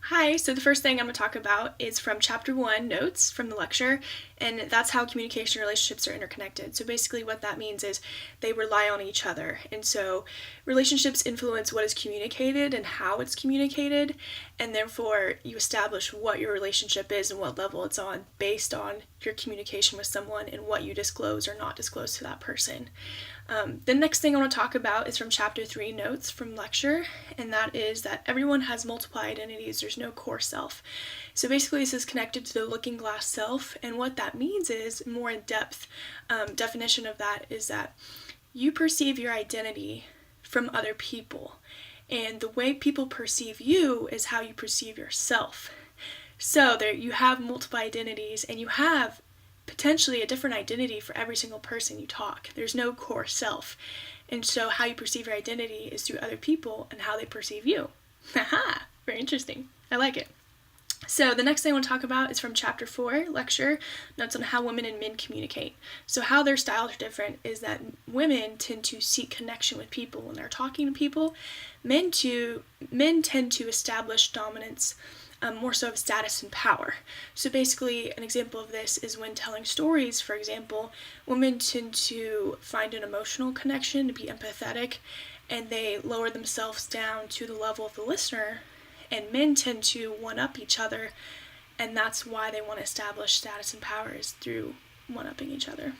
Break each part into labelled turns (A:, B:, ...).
A: Hi, so the first thing I'm going to talk about is from chapter 1, notes from the lecture, and that's how communication relationships are interconnected. So basically what that means is they rely on each other, and so relationships influence what is communicated and how it's communicated, and therefore you establish what your relationship is and what level it's on based on your communication with someone and what you disclose or not disclose to that person. The next thing I want to talk about is from chapter 3, notes from lecture, and that is that everyone has multiple identities. There's no core self. So basically this is connected to the looking glass self, and what that means is, more in depth definition of that is that you perceive your identity from other people, and the way people perceive you is how you perceive yourself. So there you have multiple identities, and you have potentially a different identity for every single person you talk. There's no core self. And so how you perceive your identity is through other people and how they perceive you. Haha, very interesting. I like it. So the next thing I want to talk about is from chapter 4, lecture, notes on how women and men communicate. So how their styles are different is that women tend to seek connection with people when they're talking to people. Men tend to establish dominance, more so of status and power. So basically an example of this is when telling stories, for example, women tend to find an emotional connection, to be empathetic, and they lower themselves down to the level of the listener, and men tend to one-up each other, and that's why they want to establish status and power, is through one-upping each other.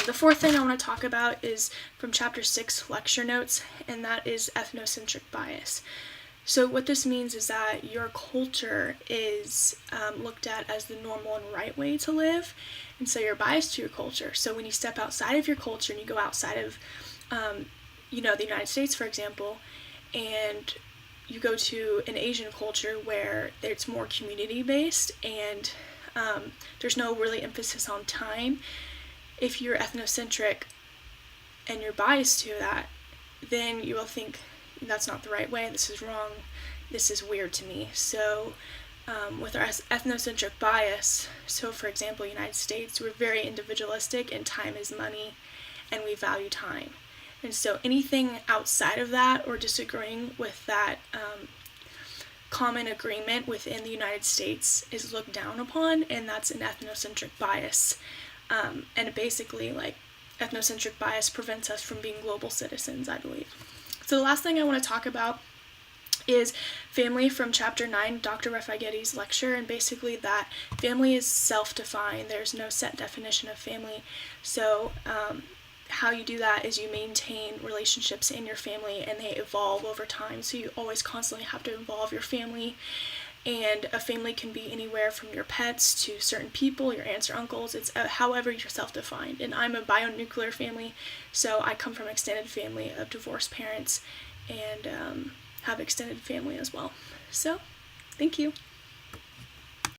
A: The fourth thing I want to talk about is from chapter 6, lecture notes, and that is ethnocentric bias. So what this means is that your culture is looked at as the normal and right way to live, and so you're biased to your culture. So when you step outside of your culture and you go outside of, the United States, for example, and you go to an Asian culture where it's more community-based and there's no really emphasis on time, if you're ethnocentric and you're biased to that, then you will think, that's not the right way, this is wrong, this is weird to me. So with our ethnocentric bias, so for example, United States, we're very individualistic and time is money and we value time. And so anything outside of that or disagreeing with that common agreement within the United States is looked down upon, and that's an ethnocentric bias. And basically, ethnocentric bias prevents us from being global citizens, I believe. So the last thing I want to talk about is family from chapter 9, Dr. Raffagetti's lecture, and basically that family is self-defined. There's no set definition of family. So how you do that is you maintain relationships in your family, and they evolve over time. So you always constantly have to evolve your family, and a family can be anywhere from your pets to certain people, your aunts or uncles. It's however you're self-defined. And I'm a bionuclear family, so I come from an extended family of divorced parents and have extended family as well. So, thank you.